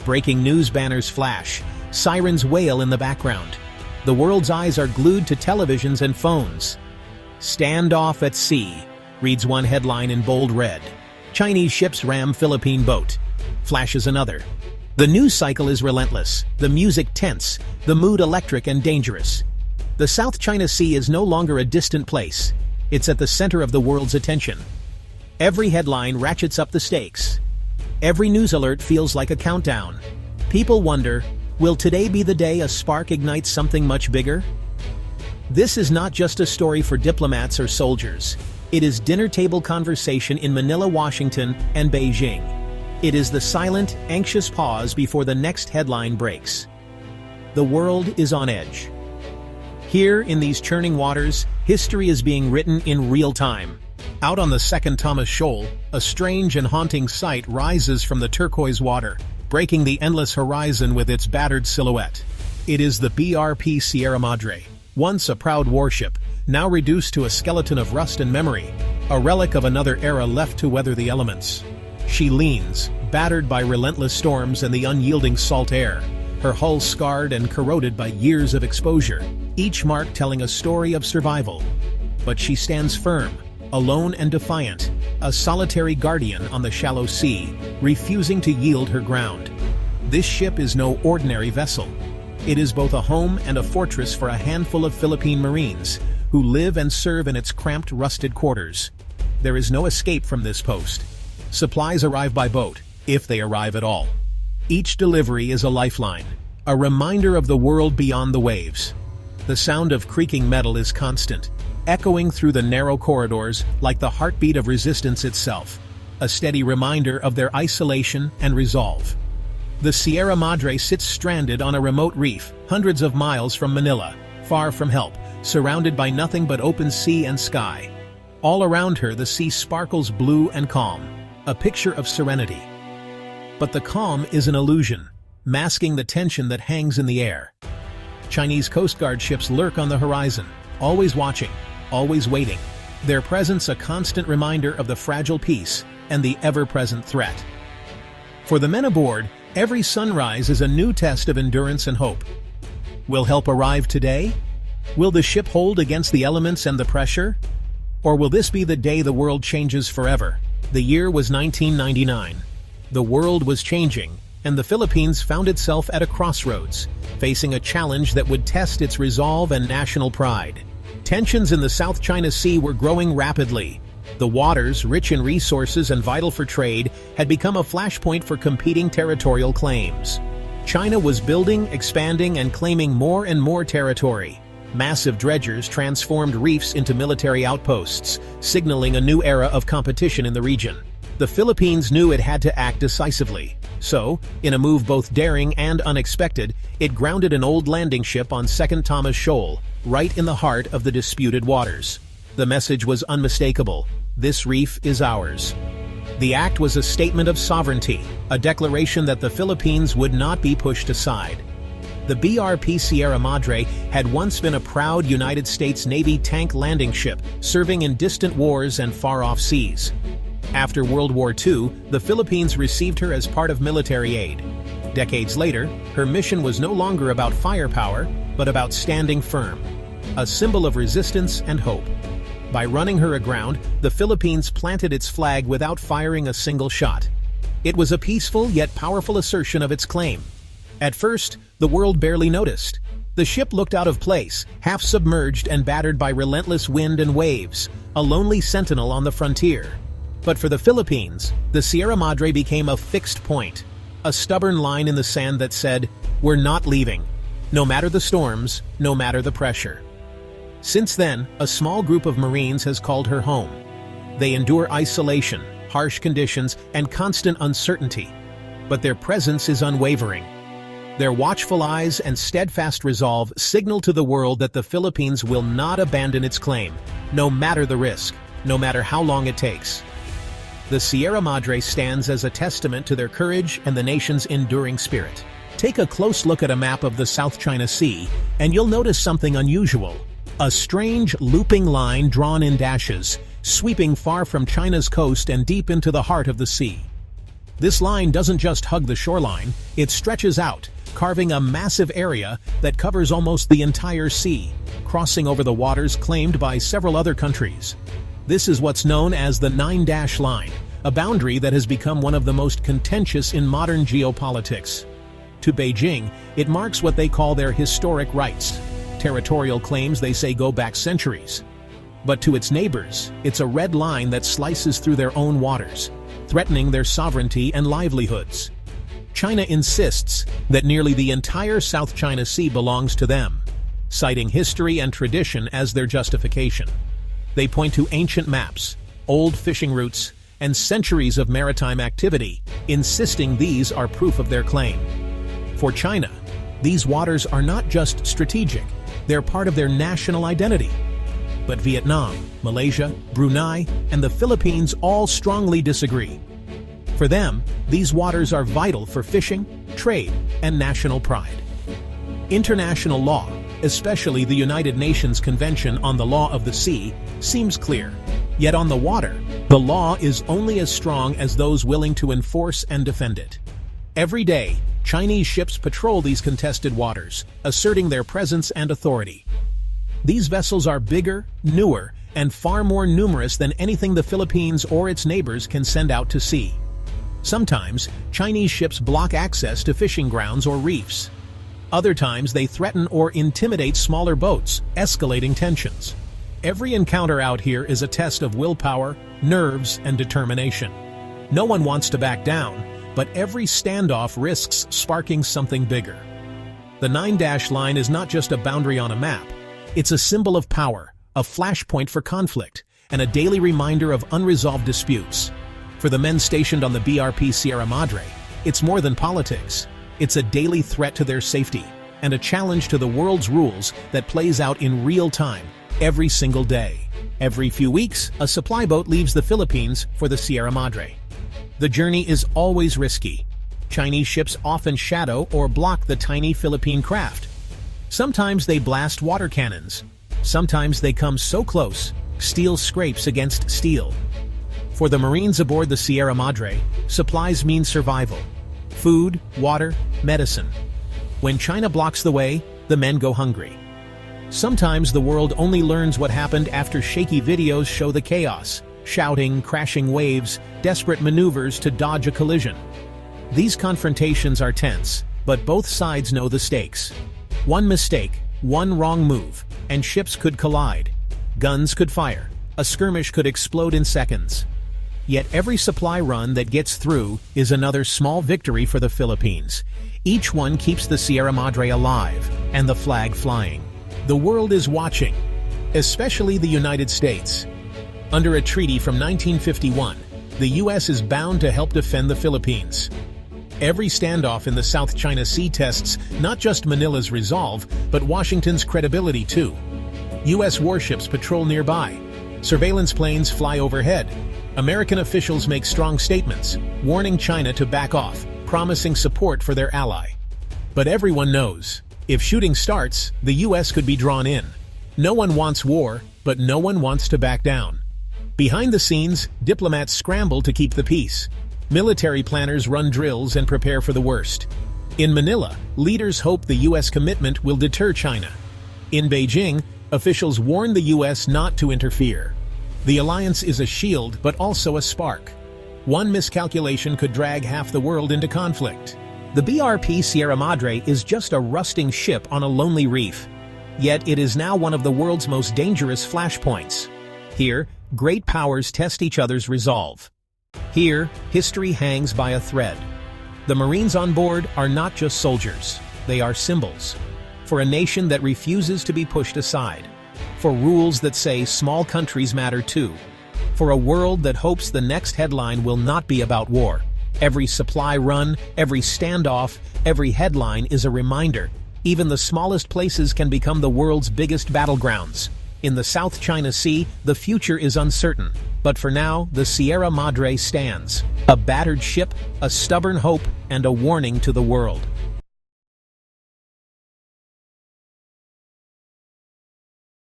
Breaking news banners flash, sirens wail in the background. The world's eyes are glued to televisions and phones. "Standoff at sea," reads one headline in bold red. "Chinese ships ram Philippine boat," flashes another. The news cycle is relentless, the music tense, the mood electric and dangerous. The South China Sea is no longer a distant place. It's at the center of the world's attention. Every headline ratchets up the stakes. Every news alert feels like a countdown. People wonder, will today be the day a spark ignites something much bigger? This is not just a story for diplomats or soldiers. It is dinner table conversation in Manila, Washington, and Beijing. It is the silent, anxious pause before the next headline breaks. The world is on edge. Here, in these churning waters, history is being written in real time. Out on the Second Thomas Shoal, a strange and haunting sight rises from the turquoise water, breaking the endless horizon with its battered silhouette. It is the BRP Sierra Madre, once a proud warship, now reduced to a skeleton of rust and memory, a relic of another era left to weather the elements. She leans, battered by relentless storms and the unyielding salt air, her hull scarred and corroded by years of exposure, each mark telling a story of survival. But she stands firm, alone and defiant, a solitary guardian on the shallow sea, refusing to yield her ground. This ship is no ordinary vessel. It is both a home and a fortress for a handful of Philippine Marines, who live and serve in its cramped, rusted quarters. There is no escape from this post. Supplies arrive by boat, if they arrive at all. Each delivery is a lifeline, a reminder of the world beyond the waves. The sound of creaking metal is constant, echoing through the narrow corridors like the heartbeat of resistance itself, a steady reminder of their isolation and resolve. The Sierra Madre sits stranded on a remote reef, hundreds of miles from Manila, far from help, surrounded by nothing but open sea and sky. All around her, the sea sparkles blue and calm, a picture of serenity. But the calm is an illusion, masking the tension that hangs in the air. Chinese Coast Guard ships lurk on the horizon, always watching, always waiting, their presence a constant reminder of the fragile peace and the ever-present threat. For the men aboard, every sunrise is a new test of endurance and hope. Will help arrive today? Will the ship hold against the elements and the pressure? Or will this be the day the world changes forever? The year was 1999. The world was changing, and the Philippines found itself at a crossroads, facing a challenge that would test its resolve and national pride. Tensions in the South China Sea were growing rapidly. The waters, rich in resources and vital for trade, had become a flashpoint for competing territorial claims. China was building, expanding, and claiming more and more territory. Massive dredgers transformed reefs into military outposts, signaling a new era of competition in the region. The Philippines knew it had to act decisively. So, in a move both daring and unexpected, it grounded an old landing ship on Second Thomas Shoal, right in the heart of the disputed waters. The message was unmistakable: this reef is ours. The act was a statement of sovereignty, a declaration that the Philippines would not be pushed aside. The BRP Sierra Madre had once been a proud United States Navy tank landing ship, serving in distant wars and far-off seas. After World War II, the Philippines received her as part of military aid. Decades later, her mission was no longer about firepower, but about standing firm, a symbol of resistance and hope. By running her aground, the Philippines planted its flag without firing a single shot. It was a peaceful yet powerful assertion of its claim. At first, the world barely noticed. The ship looked out of place, half submerged and battered by relentless wind and waves, a lonely sentinel on the frontier. But for the Philippines, the Sierra Madre became a fixed point, a stubborn line in the sand that said, "We're not leaving, no matter the storms, no matter the pressure." Since then, a small group of Marines has called her home. They endure isolation, harsh conditions, and constant uncertainty, but their presence is unwavering. Their watchful eyes and steadfast resolve signal to the world that the Philippines will not abandon its claim, no matter the risk, no matter how long it takes. The Sierra Madre stands as a testament to their courage and the nation's enduring spirit. Take a close look at a map of the South China Sea, and you'll notice something unusual. A strange, looping line drawn in dashes, sweeping far from China's coast and deep into the heart of the sea. This line doesn't just hug the shoreline, it stretches out, carving a massive area that covers almost the entire sea, crossing over the waters claimed by several other countries. This is what's known as the Nine-Dash Line, a boundary that has become one of the most contentious in modern geopolitics. To Beijing, it marks what they call their historic rights, territorial claims they say go back centuries. But to its neighbors, it's a red line that slices through their own waters, threatening their sovereignty and livelihoods. China insists that nearly the entire South China Sea belongs to them, citing history and tradition as their justification. They point to ancient maps, old fishing routes, and centuries of maritime activity, insisting these are proof of their claim. For China, these waters are not just strategic, they're part of their national identity. But Vietnam, Malaysia, Brunei, and the Philippines all strongly disagree. For them, these waters are vital for fishing, trade, and national pride. International law, especially the United Nations Convention on the Law of the Sea, seems clear. Yet on the water, the law is only as strong as those willing to enforce and defend it. Every day, Chinese ships patrol these contested waters, asserting their presence and authority. These vessels are bigger, newer, and far more numerous than anything the Philippines or its neighbors can send out to sea. Sometimes, Chinese ships block access to fishing grounds or reefs. Other times, they threaten or intimidate smaller boats, escalating tensions. Every encounter out here is a test of willpower, nerves, and determination. No one wants to back down, but every standoff risks sparking something bigger. The Nine-Dash Line is not just a boundary on a map. It's a symbol of power, a flashpoint for conflict, and a daily reminder of unresolved disputes. For the men stationed on the BRP Sierra Madre, it's more than politics. It's a daily threat to their safety, and a challenge to the world's rules that plays out in real time, every single day. Every few weeks, a supply boat leaves the Philippines for the Sierra Madre. The journey is always risky. Chinese ships often shadow or block the tiny Philippine craft. Sometimes they blast water cannons. Sometimes they come so close, steel scrapes against steel. For the Marines aboard the Sierra Madre, supplies mean survival. Food, water, medicine. When China blocks the way, the men go hungry. Sometimes the world only learns what happened after shaky videos show the chaos. Shouting, crashing waves, desperate maneuvers to dodge a collision. These confrontations are tense, but both sides know the stakes. One mistake, one wrong move, and ships could collide. Guns could fire. A skirmish could explode in seconds. Yet every supply run that gets through is another small victory for the Philippines. Each one keeps the Sierra Madre alive, and the flag flying. The world is watching, especially the United States. Under a treaty from 1951, the U.S. is bound to help defend the Philippines. Every standoff in the South China Sea tests not just Manila's resolve, but Washington's credibility too. U.S. warships patrol nearby. Surveillance planes fly overhead. American officials make strong statements, warning China to back off, promising support for their ally. But everyone knows, if shooting starts, the U.S. could be drawn in. No one wants war, but no one wants to back down. Behind the scenes, diplomats scramble to keep the peace. Military planners run drills and prepare for the worst. In Manila, leaders hope the U.S. commitment will deter China. In Beijing, officials warn the U.S. not to interfere. The alliance is a shield, but also a spark. One miscalculation could drag half the world into conflict. The BRP Sierra Madre is just a rusting ship on a lonely reef. Yet it is now one of the world's most dangerous flashpoints. Here, great powers test each other's resolve. Here, history hangs by a thread. The Marines on board are not just soldiers, they are symbols. For a nation that refuses to be pushed aside. For rules that say small countries matter too. For a world that hopes the next headline will not be about war. Every supply run, every standoff, every headline is a reminder. Even the smallest places can become the world's biggest battlegrounds. In the South China Sea, the future is uncertain. But for now, the Sierra Madre stands. A battered ship, a stubborn hope, and a warning to the world.